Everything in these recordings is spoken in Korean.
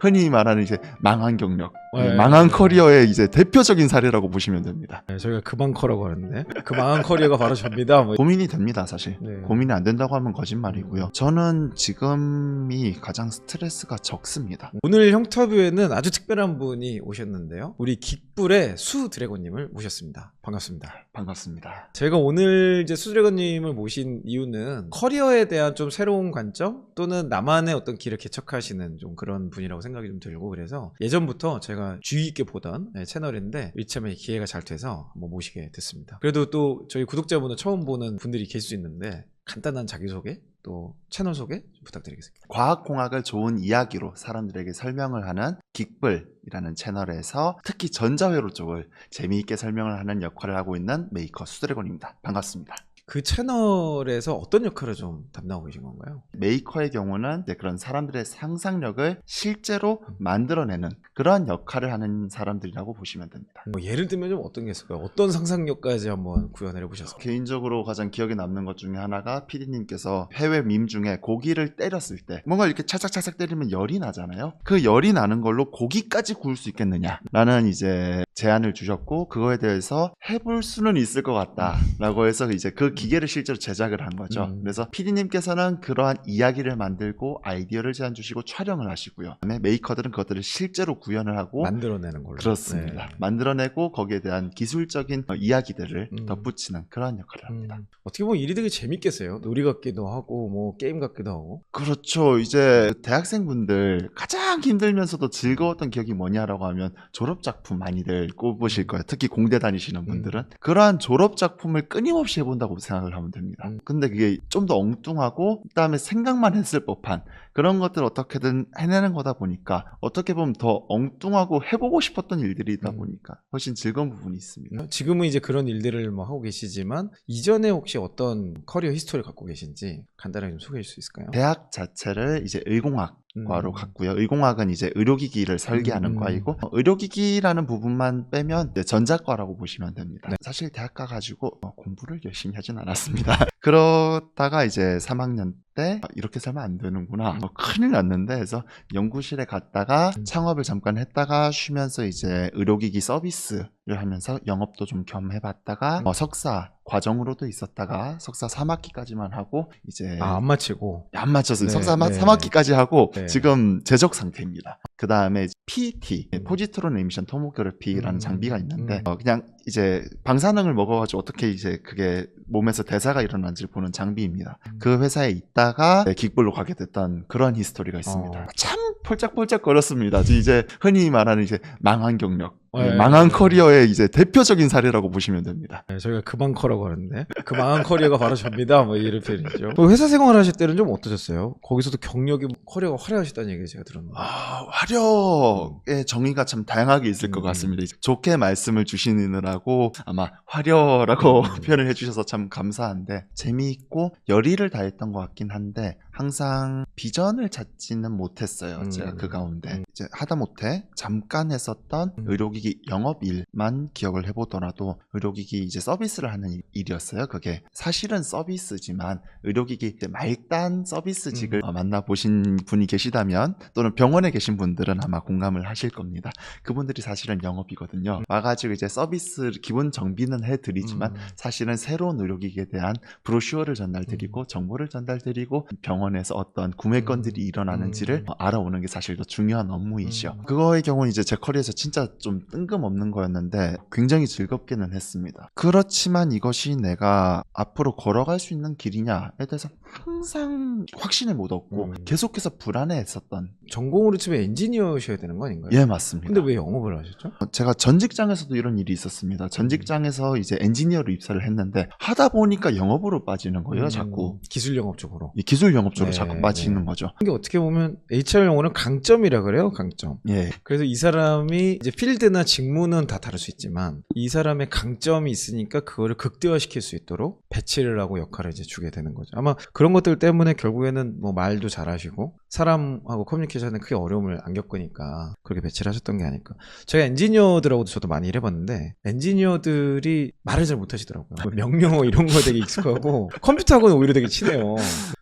흔히 말하는 이제 망한 경력, 네, 망한 커리어의 이제 대표적인 사례라고 보시면 됩니다. 네, 저희가 그 망커라고 하는데 그 망한 커리어가 바로 접니다. 뭐. 고민이 됩니다, 사실. 네. 고민이 안 된다고 하면 거짓말이고요. 저는 지금이 가장 스트레스가 적습니다. 오늘 형터뷰에는 아주 특별한 분이 오셨는데요. 우리 긱불의 수 드래곤님을 모셨습니다. 반갑습니다. 반갑습니다. 제가 오늘 이제 수 드래곤님을 모신 이유는 커리어에 대한 좀 새로운 관점 또는 나만의 어떤 길을 개척하시는 좀 그런 분이라고 생각이 좀 들고, 그래서 예전부터 제가 주의 있게 보던 채널인데 이참에 기회가 잘 돼서 한번 모시게 됐습니다. 그래도 또 저희 구독자분은 처음 보는 분들이 계실 수 있는데 간단한 자기소개 또 채널 소개 좀 부탁드리겠습니다. 과학공학을 좋은 이야기로 사람들에게 설명을 하는 긱불이라는 채널에서 특히 전자회로 쪽을 재미있게 설명을 하는 역할을 하고 있는 메이커 수드래곤입니다. 반갑습니다. 그 채널에서 어떤 역할을 좀 담당하고 계신 건가요? 메이커의 경우는 이제 그런 사람들의 상상력을 실제로 만들어내는 그런 역할을 하는 사람들이라고 보시면 됩니다. 뭐 예를 들면 좀 어떤 게 있을까요? 어떤 상상력까지 한번 구현을 해보셨어요? 개인적으로 가장 기억에 남는 것 중에 하나가 PD님께서 해외 밈 중에 고기를 때렸을 때 뭔가 이렇게 차삭차삭 때리면 열이 나잖아요. 그 열이 나는 걸로 고기까지 구울 수 있겠느냐라는 이제 제안을 주셨고, 그거에 대해서 해볼 수는 있을 것 같다라고 해서 이제 그 기계를 실제로 제작을 한 거죠. 그래서 PD님께서는 그러한 이야기를 만들고 아이디어를 제안 주시고 촬영을 하시고요. 그다음에 메이커들은 그것들을 실제로 구현을 하고 만들어내는 걸로. 그렇습니다. 네. 만들어내고 거기에 대한 기술적인 이야기들을 덧붙이는 그런 역할을 합니다. 어떻게 보면 일이 되게 재밌겠어요. 놀이 같기도 하고 뭐 게임 같기도 하고. 그렇죠. 이제 대학생분들 가장 힘들면서도 즐거웠던 기억이 뭐냐라고 하면 졸업작품 많이들 꼽으실 거예요. 특히 공대 다니시는 분들은 그러한 졸업작품을 끊임없이 해본다고 생각을 하면 됩니다. 근데 그게 좀 더 엉뚱하고 그다음에 생각만 했을 법한 그런 것들을 어떻게든 해내는 거다 보니까 어떻게 보면 더 엉뚱하고 해보고 싶었던 일들이다 보니까 훨씬 즐거운 부분이 있습니다. 지금은 이제 그런 일들을 뭐 하고 계시지만 이전에 혹시 어떤 커리어 히스토리를 갖고 계신지 간단하게 좀 소개해 줄 수 있을까요? 대학 자체를 이제 의공학과로 갔고요. 의공학은 이제 의료기기를 설계하는 과이고, 의료기기라는 부분만 빼면 이제 전자과라고 보시면 됩니다. 네. 사실 대학 가가지고 공부를 열심히 하진 않았습니다. 그러다가 이제 3학년 때 이렇게 살면 안 되는구나, 큰일 났는데 해서 연구실에 갔다가 창업을 잠깐 했다가 쉬면서 이제 의료기기 서비스를 하면서 영업도 좀 겸해봤다가 석사 과정으로도 있었다가 석사 3학기까지만 하고 이제 안 마치고 안 맞췄어요. 네, 석사 네. 3학기까지 하고 네. 지금 재적 상태입니다. 그 다음에 PET, 포지트론 에미션 토모그래피라는 장비가 있는데 그냥 이제 방사능을 먹어가지고 어떻게 이제 그게 몸에서 대사가 일어난지를 보는 장비입니다. 그 회사에 있다가 긱불로 가게 됐던 그런 히스토리가 있습니다. 참 폴짝폴짝 거렸습니다. 이제 흔히 말하는 이제 망한 경력, 네, 망한 네. 커리어의 이제 대표적인 사례라고 보시면 됩니다. 네, 저희가 그 망커라고 하는데 그 망한 커리어가 바로 접니다. 뭐 이런 표현이죠. 회사 생활 하실 때는 좀 어떠셨어요? 거기서도 경력이 커리어가 화려하시다는 얘기 제가 들었는데. 화려의 정의가 참 다양하게 있을 것 같습니다. 좋게 말씀을 주시느라고 아마 화려라고 표현을 해주셔서 참 감사한데, 재미있고 열의를 다했던 것 같긴 한데 항상 비전을 찾지는 못했어요. 제가 그 가운데 이제 하다못해 잠깐 했었던 의료기기 영업일만 기억을 해보더라도 의료기기 이제 서비스를 하는 일이었어요. 그게 사실은 서비스지만 의료기기 이제 말단 서비스직을 만나보신 분이 계시다면 또는 병원에 계신 분들은 아마 공감을 하실 겁니다. 그분들이 사실은 영업이거든요. 와가지고 이제 서비스 기본 정비는 해드리지만 사실은 새로운 의료기기에 대한 브로슈어를 전달드리고 정보를 전달드리고 병원에서 어떤 구매건들이 일어나는지를 알아오는 게 사실 더 중요한 업무이죠. 그거의 경우는 이제 제 커리어에서 진짜 좀 뜬금없는 거였는데 굉장히 즐겁게는 했습니다. 그렇지만 이것이 내가 앞으로 걸어갈 수 있는 길이냐에 대해서 항상 확신을 못 얻고 계속해서 불안해했었던. 전공으로 치면 엔지니어셔야 되는 거 아닌가요? 예, 맞습니다. 근데 왜 영업을 하셨죠? 제가 전 직장에서도 이런 일이 있었습니다. 전 직장에서 이제 엔지니어로 입사를 했는데 하다 보니까 영업으로 빠지는 거예요. 자꾸 기술 영업 쪽으로. 이 기술 영업 쪽으로 네, 자꾸 빠지는 네. 거죠. 이게 어떻게 보면 HR 용어는 강점이라 그래요. 강점. 예. 그래서 이 사람이 이제 필드나 직무는 다 다를 수 있지만 이 사람의 강점이 있으니까 그거를 극대화시킬 수 있도록 배치를 하고 역할을 이제 주게 되는 거죠. 아마 그런 것들 때문에 결국에는 뭐 말도 잘하시고 사람하고 커뮤니케이션에 크게 어려움을 안 겪으니까 그렇게 배치를 하셨던 게 아닐까. 제가 엔지니어들하고도 저도 많이 일해봤는데 엔지니어들이 말을 잘 못하시더라고요. 뭐 명령어 이런 거 되게 익숙하고 컴퓨터하고는 오히려 되게 친해요.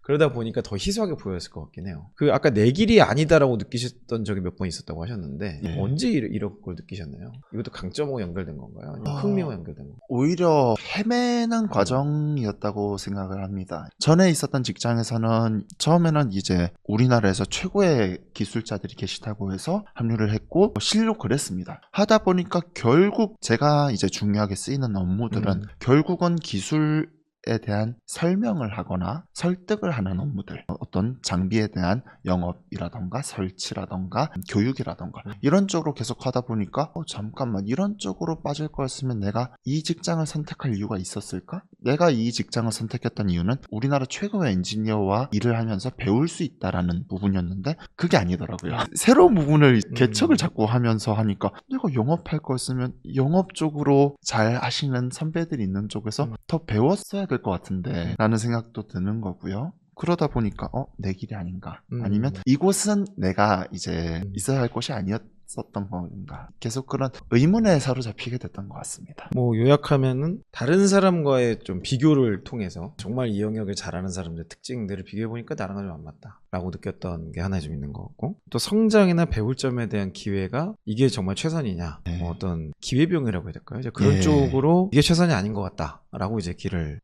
그러다 보니까 더 희소하게 보였을 것 같긴 해요. 그 아까 내 길이 아니다라고 느끼셨던 적이 몇 번 있었다고 하셨는데 예. 언제 이런 걸 느끼셨나요? 이것도 강점하고 연결된 건가요? 아니면 흥미와 연결된 건가요? 오히려 헤매는 과정이었다고 생각을 합니다. 전에 있었던 직장에서는 처음에는 이제 우리나라에서 최고의 기술자들이 계시다고 해서 합류를 했고 실로 그랬습니다. 하다 보니까 결국 제가 이제 중요하게 쓰이는 업무들은 결국은 기술에 대한 설명을 하거나 설득을 하는 업무들, 어떤 장비에 대한 영업이라던가 설치라던가 교육이라던가 이런 쪽으로 계속 하다 보니까 잠깐만, 이런 쪽으로 빠질 거였으면 내가 이 직장을 선택할 이유가 있었을까? 내가 이 직장을 선택했던 이유는 우리나라 최고의 엔지니어와 일을 하면서 배울 수 있다라는 부분이었는데 그게 아니더라고요. 새로운 부분을 개척을 자꾸 하면서 하니까 내가 영업할 거였으면 영업 쪽으로 잘 하시는 선배들이 있는 쪽에서 더 배웠어야 될 것 같은데 라는 생각도 드는 거고요. 그러다 보니까 내 길이 아닌가, 아니면 이곳은 내가 이제 있어야 할 곳이 아니었었던 건가, 계속 그런 의문에 사로잡히게 됐던 것 같습니다. 뭐 요약하면은 다른 사람과의 좀 비교를 통해서 정말 이 영역을 잘하는 사람들의 특징들을 비교해보니까 나랑은 좀 안 맞다 라고 느꼈던 게 하나 좀 있는 것 같고, 또 성장이나 배울 점에 대한 기회가 이게 정말 최선이냐, 네. 뭐 어떤 기회병이라고 해야 될까요? 이제 그런 예. 쪽으로 이게 최선이 아닌 것 같다 라고 이제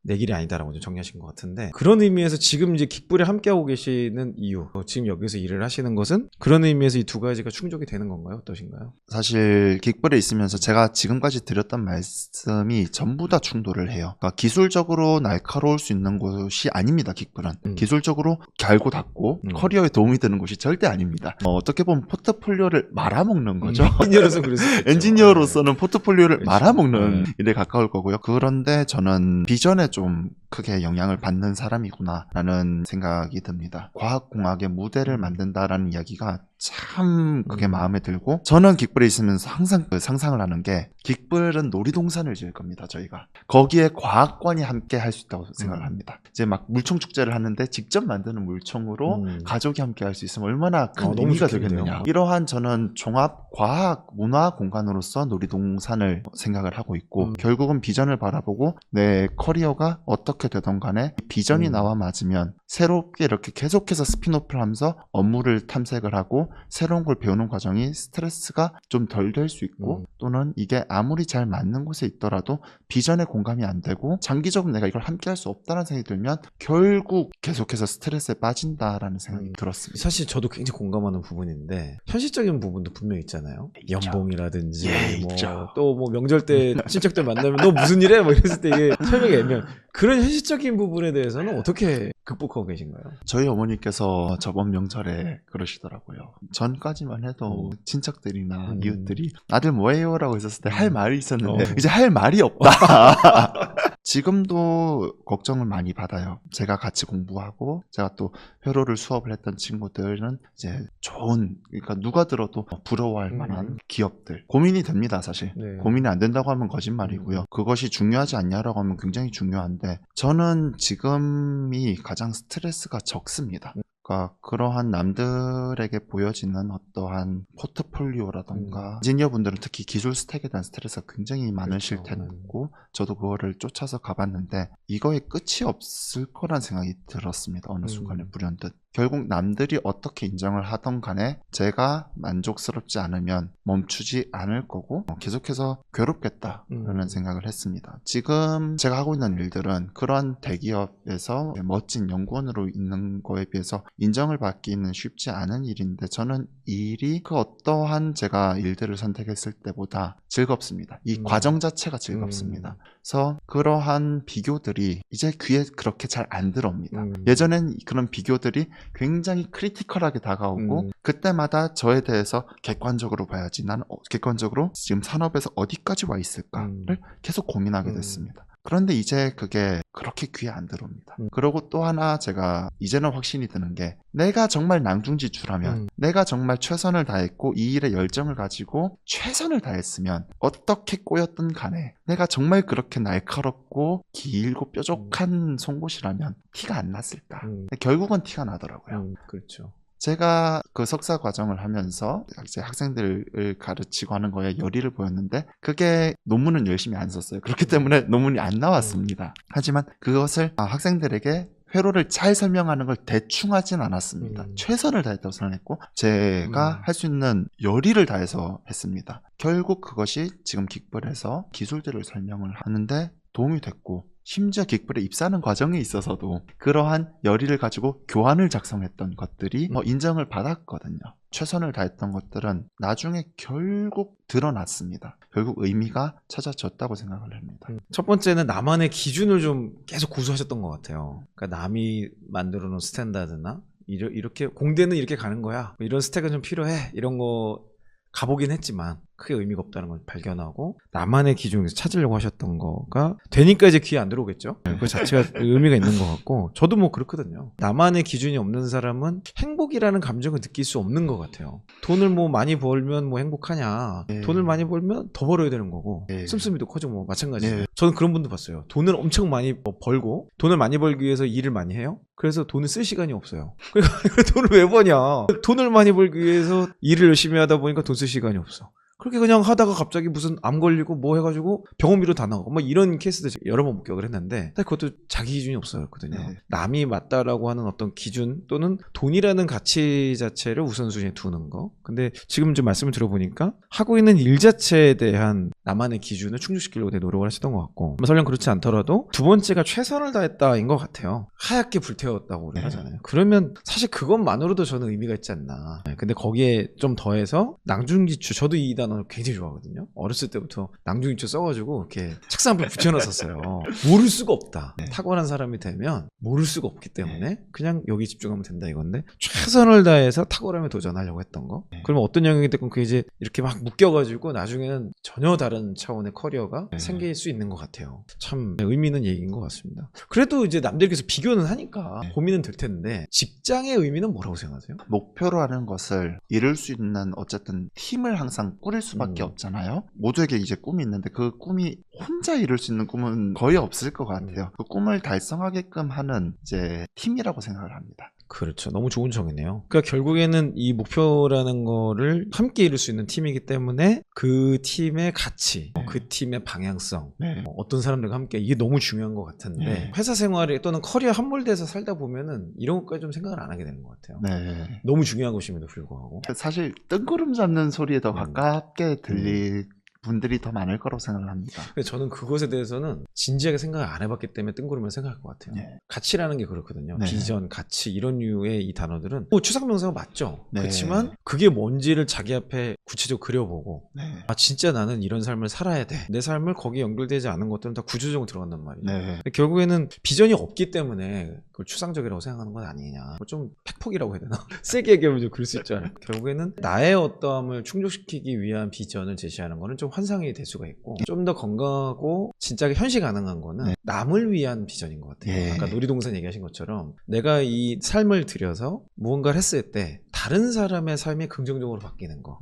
내 길이 아니다라고 좀 정리하신 것 같은데, 그런 의미에서 지금 이제 긱불에 함께하고 계시는 이유, 지금 여기서 일을 하시는 것은 그런 의미에서 이 두 가지가 충족이 되는 건가요? 어떠신가요? 사실 긱불에 있으면서 제가 지금까지 드렸던 말씀이 전부 다 충돌을 해요. 그러니까 기술적으로 날카로울 수 있는 곳이 아닙니다. 긱불은 기술적으로 갈고 닦고 커리어에 도움이 되는 곳이 절대 아닙니다. 어떻게 보면 포트폴리오를 말아먹는 거죠. 엔지니어로서 그럴 수 있겠죠. 엔지니어로서는 포트폴리오를 그렇죠. 말아먹는 일에 가까울 거고요. 그런데 저는 비전에 좀 크게 영향을 받는 사람이구나 라는 생각이 듭니다. 과학공학의 무대를 만든다라는 이야기가 참 그게 마음에 들고, 저는 긱불에 있으면서 항상 그 상상을 하는 게, 긱불은 놀이동산을 지을 겁니다. 저희가 거기에 과학관이 함께 할 수 있다고 생각을 합니다. 이제 막 물총 축제를 하는데 직접 만드는 물총으로 가족이 함께 할 수 있으면 얼마나 큰 너무 의미가 좋겠네요. 되겠느냐. 이러한 저는 종합 과학 문화 공간으로서 놀이동산을 생각을 하고 있고, 결국은 비전을 바라보고 내 커리어가 어떻게 되던 간에 비전이 나와 맞으면 새롭게 이렇게 계속해서 스핀오프를 하면서 업무를 탐색을 하고 새로운 걸 배우는 과정이 스트레스가 좀 덜 될 수 있고, 또는 이게 아무리 잘 맞는 곳에 있더라도 비전에 공감이 안 되고 장기적으로 내가 이걸 함께 할 수 없다는 생각이 들면 결국 계속해서 스트레스에 빠진다라는 생각이 들었습니다. 사실 저도 굉장히 공감하는 부분인데, 현실적인 부분도 분명히 있잖아요. 연봉이라든지 또 뭐 명절 때 친척들 만나면 너 무슨 일해? 뭐 이랬을 때 이게 설명이 애매한 그런 현실적인 부분에 대해서는 어떻게 극복하고 계신가요? 저희 어머니께서 저번 명절에 그러시더라고요. 전까지만 해도 친척들이나 이웃들이 아들 뭐해요? 라고 했었을 때 할 말이 있었는데 이제 할 말이 없다. 지금도 걱정을 많이 받아요. 제가 같이 공부하고 제가 또 회로를 수업을 했던 친구들은 이제 좋은, 그러니까 누가 들어도 부러워할 만한 기업들. 고민이 됩니다, 사실. 네. 고민이 안 된다고 하면 거짓말이고요. 그것이 중요하지 않냐라고 하면 굉장히 중요한데, 저는 지금이 가장 스트레스가 적습니다. 그러니까 그러한 남들에게 보여지는 어떠한 포트폴리오라던가 엔지니어분들은 특히 기술 스택에 대한 스트레스가 굉장히 많으실 테고, 저도 그거를 쫓아서 가봤는데 이거에 끝이 없을 거란 생각이 들었습니다. 어느 순간에 불현듯. 결국 남들이 어떻게 인정을 하던 간에 제가 만족스럽지 않으면 멈추지 않을 거고 계속해서 괴롭겠다라는 생각을 했습니다. 지금 제가 하고 있는 일들은 그런 대기업에서 멋진 연구원으로 있는 거에 비해서 인정을 받기는 쉽지 않은 일인데, 저는 이 일이 그 어떠한 제가 일들을 선택했을 때보다 즐겁습니다. 이 과정 자체가 즐겁습니다. 그래서 그러한 비교들이 이제 귀에 그렇게 잘 안 들어옵니다. 예전엔 그런 비교들이 굉장히 크리티컬하게 다가오고 그때마다 저에 대해서 객관적으로 봐야지, 나는 객관적으로 지금 산업에서 어디까지 와 있을까를 계속 고민하게 됐습니다. 그런데 이제 그게 그렇게 귀에 안 들어옵니다. 그리고 또 하나 제가 이제는 확신이 드는 게, 내가 정말 낭중지추라면, 내가 정말 최선을 다했고 이 일에 열정을 가지고 최선을 다했으면 어떻게 꼬였든 간에 내가 정말 그렇게 날카롭고 길고 뾰족한 송곳이라면 티가 안 났을까. 결국은 티가 나더라고요. 그렇죠. 제가 그 석사 과정을 하면서 이제 학생들을 가르치고 하는 거에 열의를 보였는데, 그게 논문은 열심히 안 썼어요. 그렇기 때문에 논문이 안 나왔습니다. 하지만 그것을 학생들에게 회로를 잘 설명하는 걸 대충 하진 않았습니다. 최선을 다했다고 생각했고 제가 할 수 있는 열의를 다해서 했습니다. 결국 그것이 지금 긱블에서 기술들을 설명을 하는데 도움이 됐고 심지어 긱블에 입사하는 과정에 있어서도 그러한 열의를 가지고 교환을 작성했던 것들이 인정을 받았거든요. 최선을 다했던 것들은 나중에 결국 드러났습니다. 결국 의미가 찾아졌다고 생각을 합니다. 첫 번째는 나만의 기준을 좀 계속 고수하셨던 것 같아요. 그러니까 남이 만들어 놓은 스탠다드나 이렇게 공대는 이렇게 가는 거야. 이런 스택은 좀 필요해. 이런 거 가보긴 했지만 크게 의미가 없다는 걸 발견하고 나만의 기준을 찾으려고 하셨던 거가 되니까 이제 귀에 안 들어오겠죠. 그 자체가 의미가 있는 것 같고 저도 뭐 그렇거든요. 나만의 기준이 없는 사람은 행복이라는 감정을 느낄 수 없는 것 같아요. 돈을 뭐 많이 벌면 뭐 행복하냐. 돈을 많이 벌면 더 벌어야 되는 거고 씀씀이도 커지고 뭐 마찬가지예요. 저는 그런 분도 봤어요. 돈을 엄청 많이 벌고 돈을 많이 벌기 위해서 일을 많이 해요. 그래서 돈을 쓸 시간이 없어요. 그러니까 돈을 왜 버냐. 돈을 많이 벌기 위해서 일을 열심히 하다 보니까 돈 쓸 시간이 없어. 그렇게 그냥 하다가 갑자기 무슨 암 걸리고 뭐 해가지고 병원비로 다 나가고 뭐 이런 케이스도 여러 번 목격을 했는데 그것도 자기 기준이 없었거든요. 남이 맞다라고 하는 어떤 기준 또는 돈이라는 가치 자체를 우선순위에 두는 거. 근데 지금 좀 말씀을 들어보니까 하고 있는 일 자체에 대한 나만의 기준을 충족시키려고 되게 노력을 하셨던 것 같고 설령 그렇지 않더라도 두 번째가 최선을 다했다인 것 같아요. 하얗게 불태웠다고 우리가 하잖아요. 그러면 사실 그것만으로도 저는 의미가 있지 않나. 근데 거기에 좀 더해서 낭중지추 저도 이 단어를 굉장히 좋아하거든요. 어렸을 때부터 낭중지추 써가지고 이렇게 책상 앞에 붙여놨었어요. 모를 수가 없다. 탁월한 사람이 되면 모를 수가 없기 때문에 그냥 여기 집중하면 된다 이건데 최선을 다해서 탁월함에 도전하려고 했던 거. 그러면 어떤 영역이 됐건 그게 이제 이렇게 막 묶여가지고 나중에는 전혀 다른 차원의 커리어가 생길 수 있는 것 같아요. 참 의미 있는 얘기인 것 같습니다. 그래도 이제 남들께서 비교는 하니까 고민은 될 텐데 직장의 의미는 뭐라고 생각하세요? 목표로 하는 것을 이룰 수 있는 어쨌든 팀을 항상 꾸릴 수밖에 없잖아요. 모두에게 이제 꿈이 있는데 그 꿈이 혼자 이룰 수 있는 꿈은 거의 없을 것 같아요. 그 꿈을 달성하게끔 하는 이제 팀이라고 생각을 합니다. 그렇죠. 너무 좋은 정이네요. 그러니까 결국에는 이 목표라는 거를 함께 이룰 수 있는 팀이기 때문에 그 팀의 가치, 그 팀의 방향성, 어떤 사람들과 함께 이게 너무 중요한 것 같은데 회사 생활에 또는 커리어 함몰돼서 살다 보면은 이런 것까지 좀 생각을 안 하게 되는 것 같아요. 너무 중요한 것임에도 불구하고 사실 뜬구름 잡는 소리에 더 가깝게 들릴 분들이 더 많을 거라고 생각을 합니다. 저는 그것에 대해서는 진지하게 생각을 안 해봤기 때문에 뜬구름을 생각할 것 같아요. 가치라는 게 그렇거든요. 비전, 가치 이런 류의 이 단어들은 뭐 추상명사가 맞죠. 그렇지만 그게 뭔지를 자기 앞에 구체적으로 그려보고 아 진짜 나는 이런 삶을 살아야 돼. 내 삶을 거기에 연결되지 않은 것들은 다 구조적으로 들어간단 말이에요. 결국에는 비전이 없기 때문에 그걸 추상적이라고 생각하는 건 아니냐. 좀 팩폭이라고 해야 되나? 세게 얘기하면 좀 그럴 수 있잖아요. 결국에는 나의 어떠함을 충족시키기 위한 비전을 제시하는 거는 좀 환상이 될 수가 있고 좀 더 건강하고 진짜 현실 가능한 거는 남을 위한 비전인 것 같아요. 아까 놀이동산 얘기하신 것처럼 내가 이 삶을 들여서 무언가를 했을 때 다른 사람의 삶이 긍정적으로 바뀌는 거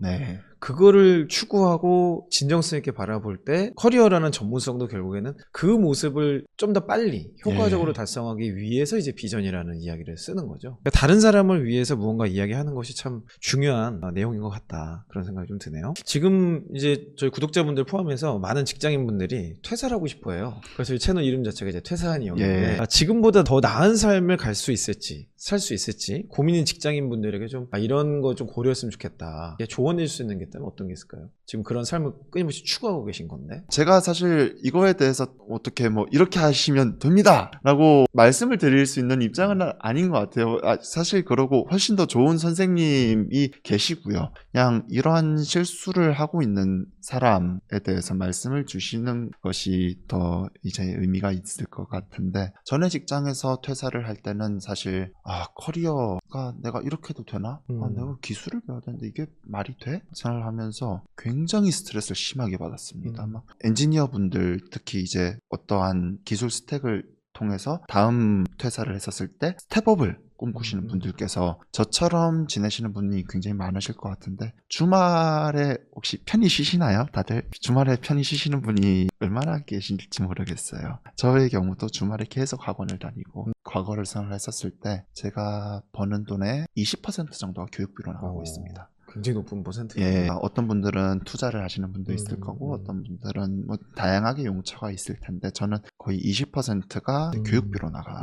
그거를 추구하고 진정성 있게 바라볼 때 커리어라는 전문성도 결국에는 그 모습을 좀 더 빨리 효과적으로 달성하기 위해서 이제 비전이라는 이야기를 쓰는 거죠. 그러니까 다른 사람을 위해서 무언가 이야기하는 것이 참 중요한 내용인 것 같다 그런 생각이 좀 드네요. 지금 이제 저희 구독자분들 포함해서 많은 직장인분들이 퇴사를 하고 싶어 해요. 그래서 저희 채널 이름 자체가 이제 퇴사한이었는데 지금보다 더 나은 삶을 갈 수 있을지 살 수 있을지 고민인 직장인분들에게 좀 이런 거 좀 고려했으면 좋겠다. 조언해 줄 수 있는 게 있다면 어떤 게 있을까요? 지금 그런 삶을 끊임없이 추구하고 계신 건데 제가 사실 이거에 대해서 어떻게 뭐 이렇게 하시면 됩니다 라고 말씀을 드릴 수 있는 입장은 아닌 것 같아요. 사실 그러고 훨씬 더 좋은 선생님이 계시고요. 그냥 이러한 실수를 하고 있는 사람에 대해서 말씀을 주시는 것이 더 이제 의미가 있을 것 같은데 전에 직장에서 퇴사를 할 때는 사실 커리어가 내가 이렇게 해도 되나? 내가 기술을 배워야 되는데 이게 말이 돼? 생각을 하면서 굉장히 스트레스를 심하게 받았습니다. 막 엔지니어 분들 특히 이제 어떠한 기술 스택을 통해서 다음 퇴사를 했었을 때 스텝업을 꿈꾸시는 분들께서 저처럼 지내시는 분이 굉장히 많으실 것 같은데 주말에 혹시 편히 쉬시나요? 다들? 주말에 편히 쉬시는 분이 얼마나 계실지 모르겠어요. 저의 경우도 주말에 계속 학원을 다니고 과거를 생각했었을 때 제가 버는 돈의 20% 정도가 교육비로 나가고 있습니다. 굉장히 높은 퍼센트예요. 어떤 분들은 투자를 하시는 분도 있을 거고 어떤 분들은 뭐 다양하게 용처가 있을 텐데 저는 거의 20%가 교육비로 나가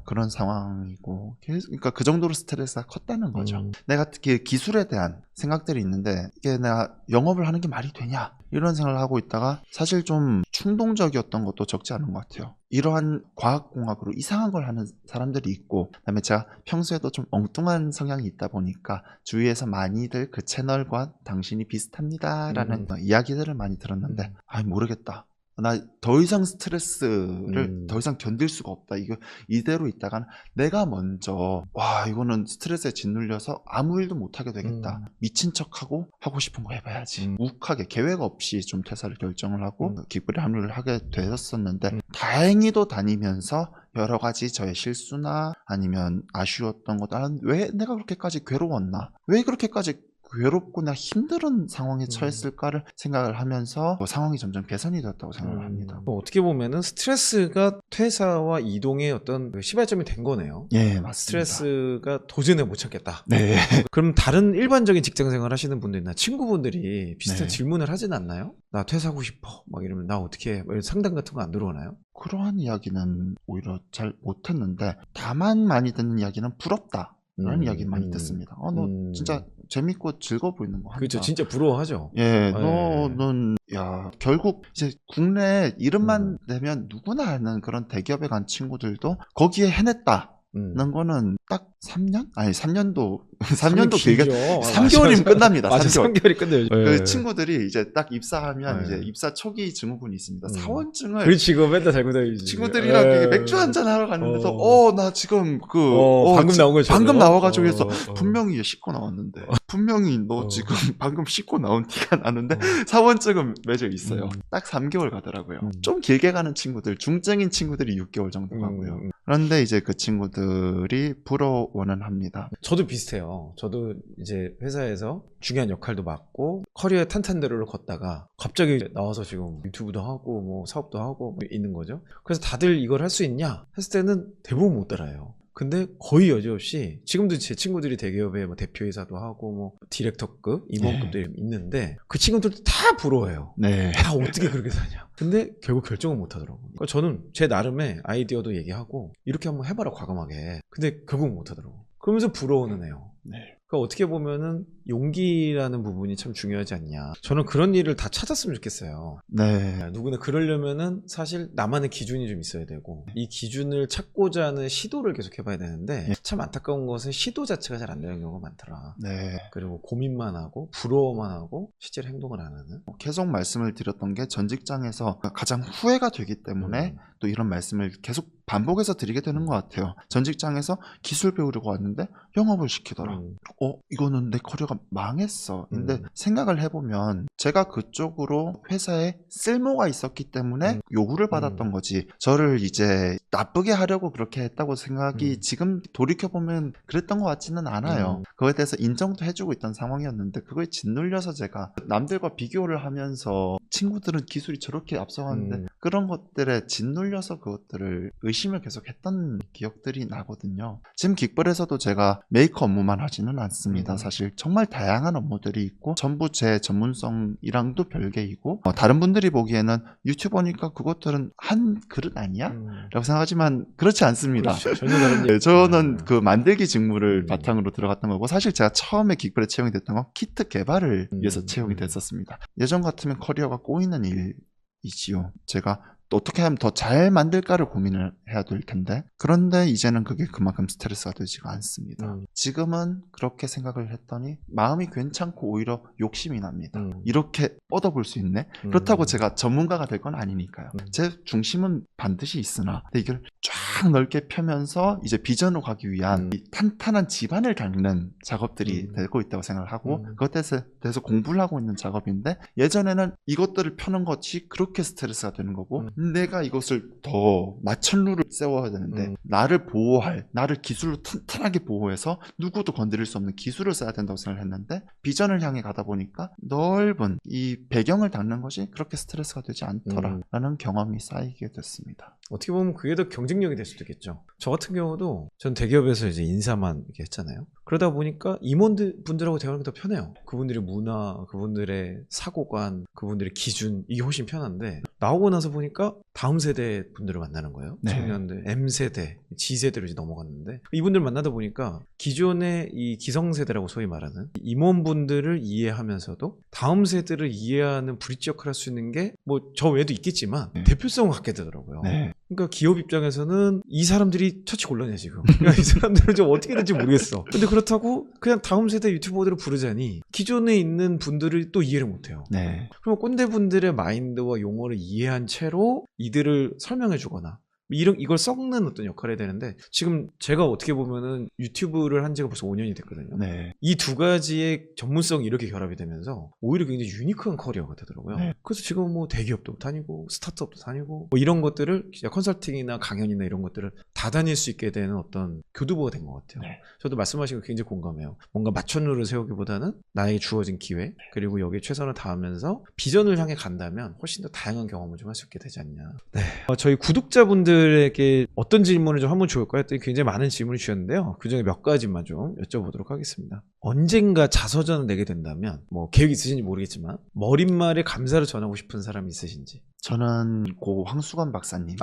그런 상황이고 그러니까 그 정도로 스트레스가 컸다는 거죠. 내가 특히 기술에 대한 생각들이 있는데 이게 내가 영업을 하는 게 말이 되냐 이런 생각을 하고 있다가 사실 좀 충동적이었던 것도 적지 않은 것 같아요. 이러한 과학공학으로 이상한 걸 하는 사람들이 있고 그다음에 제가 평소에도 좀 엉뚱한 성향이 있다 보니까 주위에서 많이들 그 채널과 당신이 비슷합니다라는 이야기들을 많이 들었는데 모르겠다. 나 더 이상 스트레스를 더 이상 견딜 수가 없다. 이거 이대로 있다가는 내가 먼저 이거는 스트레스에 짓눌려서 아무 일도 못하게 되겠다. 미친 척하고 하고 싶은 거 해봐야지. 욱하게 계획 없이 좀 퇴사를 결정을 하고 기쁘게 합류를 하게 되었었는데 다행히도 다니면서 여러 가지 저의 실수나 아니면 아쉬웠던 것, 왜 내가 그렇게까지 괴로웠나? 왜 그렇게까지 괴롭고 나 힘든 상황에 처했을까를 생각을 하면서 상황이 점점 개선이 되었다고 생각을 합니다. 어떻게 보면은 스트레스가 퇴사와 이동의 어떤 시발점이 된 거네요. 예, 맞습니다. 스트레스가 도저히 못 참겠다. 네. 그럼 다른 일반적인 직장 생활 하시는 분들이나 친구분들이 비슷한 네. 질문을 하진 않나요? 나 퇴사하고 싶어. 막 이러면 나 어떻게 해? 상담 같은 거 안 들어오나요? 그러한 이야기는 오히려 잘 못했는데 다만 많이 듣는 이야기는 부럽다. 라는 이야기 많이 듣습니다. 너 진짜 재밌고 즐거워 보이는 거 한다. 그렇죠. 진짜 부러워하죠. 예, 너는 결국 이제 국내 이름만 내면 누구나 아는 그런 대기업에 간 친구들도 거기에 해냈다는 거는 딱 3년? 아니 3년도 3년도 길게 3개월이면 끝납니다. 맞아, 3개월이 끝나요. 그 친구들이 이제 딱 입사하면 네. 이제 입사 초기 증후군이 있습니다. 사원증을 그렇지, 그거 맨날 달고 다니지. 친구들이랑 맥주 한잔 하러 갔는데도 나 지금 방금 나온 거죠. 방금 나와가지고 해서 분명히 씻고 나왔는데 분명히 너 지금 방금 씻고 나온 티가 나는데 사원증은 맺어 있어요. 딱 3개월 가더라고요. 좀 길게 가는 친구들, 중증인 친구들이 6개월 정도 가고요. 그런데 이제 그 친구들이 부러워는 합니다. 저도 비슷해요. 저도 이제 회사에서 중요한 역할도 맡고 커리어의 탄탄대로를 걷다가 갑자기 나와서 지금 유튜브도 하고 뭐 사업도 하고 뭐 있는 거죠. 그래서 다들 이걸 할 수 있냐 했을 때는 대부분 못 따라요. 근데 거의 여지없이 지금도 제 친구들이 대기업의 뭐 대표이사도 하고 뭐 디렉터급, 임원급도 있는데 그 친구들도 다 부러워해요. 네. 다 어떻게 그렇게 사냐. 근데 결국 결정을 못 하더라고요. 그러니까 저는 제 나름의 아이디어도 얘기하고 이렇게 한번 해봐라 과감하게. 근데 결국 못 하더라고요. 그러면서 부러워는 해요. 네. 그러니까 어떻게 보면은 용기라는 부분이 참 중요하지 않냐. 저는 그런 일을 다 찾았으면 좋겠어요. 네. 누구나 그러려면은 사실 나만의 기준이 좀 있어야 되고 이 기준을 찾고자 하는 시도를 계속 해봐야 되는데 참 안타까운 것은 시도 자체가 잘 안 되는 경우가 많더라. 네. 그리고 고민만 하고 부러워만 하고 실제로 행동을 안 하는. 계속 말씀을 드렸던 게 전 직장에서 가장 후회가 되기 때문에 또 이런 말씀을 계속 반복해서 드리게 되는 것 같아요. 전 직장에서 기술 배우려고 왔는데 영업을 시키더라. 이거는 내 커리어가 망했어. 근데 생각을 해보면 제가 그쪽으로 회사에 쓸모가 있었기 때문에 요구를 받았던 거지. 저를 이제 나쁘게 하려고 그렇게 했다고 생각이 지금 돌이켜보면 그랬던 것 같지는 않아요. 그거에 대해서 인정도 해주고 있던 상황이었는데 그거에 짓눌려서 제가 남들과 비교를 하면서 친구들은 기술이 저렇게 앞서가는데 그런 것들에 짓눌려서 그것들을 의심을 계속 했던 기억들이 나거든요. 지금 긱벌에서도 제가 메이커 업무만 하지는 않습니다. 사실 정말 다양한 업무들이 있고 전부 제 전문성이랑도 별개이고 다른 분들이 보기에는 유튜버니까 그것들은 한 그릇 아니야? 라고 생각하지만 그렇지 않습니다. 그렇죠. 전혀 다른 네, 저는 그 만들기 직무를 바탕으로 들어갔던 거고 사실 제가 처음에 긱벌에 채용이 됐던 건 키트 개발을 위해서 채용이 됐었습니다. 예전 같으면 커리어가 꼬이는 일이지요. 제가 또 어떻게 하면 더 잘 만들까를 고민을 해야 될 텐데 그런데 이제는 그게 그만큼 스트레스가 되지가 않습니다. 지금은 그렇게 생각을 했더니 마음이 괜찮고 오히려 욕심이 납니다. 이렇게 뻗어볼 수 있네? 그렇다고 제가 전문가가 될 건 아니니까요. 제 중심은 반드시 있으나 이걸 쫙 넓게 펴면서 이제 비전으로 가기 위한 이 탄탄한 지반을 닦는 작업들이 되고 있다고 생각을 하고 그것에 대해서 공부를 하고 있는 작업인데 예전에는 이것들을 펴는 것이 그렇게 스트레스가 되는 거고 내가 이것을 더 마천루를 세워야 되는데 나를 보호할, 나를 기술로 튼튼하게 보호해서 누구도 건드릴 수 없는 기술을 써야 된다고 생각을 했는데 비전을 향해 가다 보니까 넓은 이 배경을 닦는 것이 그렇게 스트레스가 되지 않더라라는 경험이 쌓이게 됐습니다. 어떻게 보면 그게 더 경쟁력이 될 수도 있겠죠. 저 같은 경우도 전 대기업에서 이제 인사만 이렇게 했잖아요. 그러다 보니까 임원분들하고 대화하는 게 더 편해요. 그분들의 문화, 그분들의 사고관, 그분들의 기준 이게 훨씬 편한데 나오고 나서 보니까 다음 세대 분들을 만나는 거예요. 네. 청년들, M세대, G세대로 이제 넘어갔는데 이분들 만나다 보니까 기존의 이 기성세대라고 소위 말하는 임원분들을 이해하면서도 다음 세대를 이해하는 브릿지 역할을 할 수 있는 게 뭐 저 외에도 있겠지만 네. 대표성을 갖게 되더라고요. 네. 그러니까 기업 입장에서는 이 사람들이 처치곤란해 지금. 그러니까 이 사람들은 좀 어떻게 될지 모르겠어. 근데 그렇다고 그냥 다음 세대 유튜버들을 부르자니 기존에 있는 분들을 또 이해를 못해요. 네. 그럼 꼰대분들의 마인드와 용어를 이해한 채로 이들을 설명해 주거나 이걸 썩는 어떤 역할을 해야 되는데 지금 제가 어떻게 보면은 유튜브를 한 지가 벌써 5년이 됐거든요. 네. 이 두 가지의 전문성이 이렇게 결합이 되면서 오히려 굉장히 유니크한 커리어가 되더라고요. 네. 그래서 지금 뭐 대기업도 다니고 스타트업도 다니고 뭐 이런 것들을 컨설팅이나 강연이나 이런 것들을 다 다닐 수 있게 되는 어떤 교두보가 된 것 같아요. 네. 저도 말씀하신 거 굉장히 공감해요. 뭔가 맞춰누를 세우기보다는 나에게 주어진 기회 그리고 여기에 최선을 다하면서 비전을 향해 간다면 훨씬 더 다양한 경험을 좀 할 수 있게 되지 않냐. 네. 저희 구독자분들에게 어떤 질문을 좀 하면 좋을까요? 했더니 굉장히 많은 질문을 주셨는데요. 그중에 몇 가지만 좀 여쭤보도록 하겠습니다. 언젠가 자서전을 내게 된다면 뭐 계획 있으신지 모르겠지만 머릿말에 감사를 전하고 싶은 사람이 있으신지. 저는 고 황수관 박사님.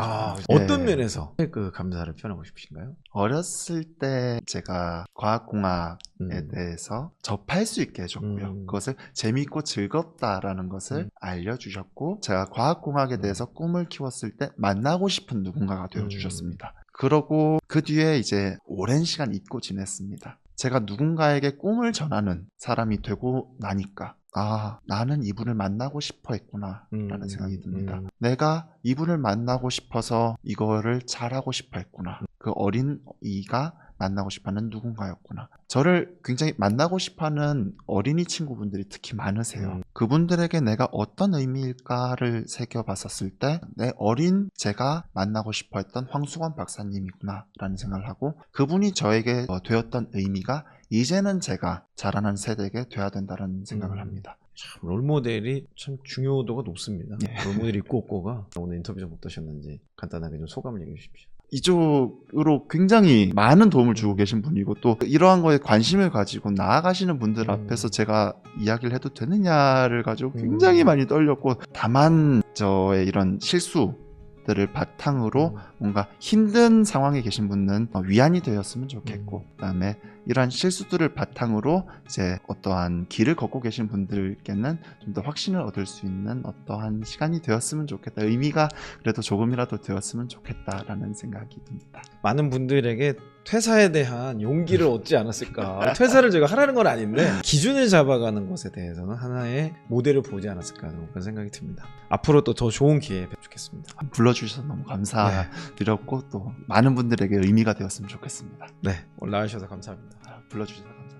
어떤 네. 면에서 그 감사를 표현하고 싶으신가요? 어렸을 때 제가 과학공학에 대해서 접할 수 있게 해줬고요. 그것을 재미있고 즐겁다라는 것을 알려주셨고 제가 과학공학에 대해서 꿈을 키웠을 때 만나고 싶은 누군가가 되어주셨습니다. 그러고 그 뒤에 이제 오랜 시간 잊고 지냈습니다. 제가 누군가에게 꿈을 전하는 사람이 되고 나니까 나는 이분을 만나고 싶어 했구나 라는 생각이 듭니다. 내가 이분을 만나고 싶어서 이거를 잘하고 싶어 했구나. 그 어린 이가 만나고 싶어하는 누군가였구나. 저를 굉장히 만나고 싶어하는 어린이 친구분들이 특히 많으세요. 그분들에게 내가 어떤 의미일까를 새겨봤었을 때 내 어린 제가 만나고 싶어했던 황수관 박사님이구나 라는 생각을 하고 그분이 저에게 되었던 의미가 이제는 제가 자라는 세대에게 돼야 된다는 생각을 합니다. 참 롤모델이 참 중요도가 높습니다. 네. 롤모델 있고 없고가 오늘 인터뷰 좀 어떠셨는지 간단하게 좀 소감을 얘기해 주십시오. 이쪽으로 굉장히 많은 도움을 주고 계신 분이고 또 이러한 거에 관심을 가지고 나아가시는 분들 앞에서 제가 이야기를 해도 되느냐를 가지고 굉장히 많이 떨렸고 다만 저의 이런 실수들을 바탕으로 뭔가 힘든 상황에 계신 분은 위안이 되었으면 좋겠고 그다음에 이러한 실수들을 바탕으로 이제 어떠한 길을 걷고 계신 분들께는 좀 더 확신을 얻을 수 있는 어떠한 시간이 되었으면 좋겠다. 의미가 그래도 조금이라도 되었으면 좋겠다라는 생각이 듭니다. 많은 분들에게 퇴사에 대한 용기를 얻지 않았을까. 퇴사를 제가 하라는 건 아닌데 기준을 잡아가는 것에 대해서는 하나의 모델을 보지 않았을까 하는 그런 생각이 듭니다. 앞으로 또 더 좋은 기회에 뵙겠습니다. 불러주셔서 너무 감사드렸고 또 많은 분들에게 의미가 되었으면 좋겠습니다. 네, 오늘 나와주셔서 감사합니다. 불러주셔서 감사합니다.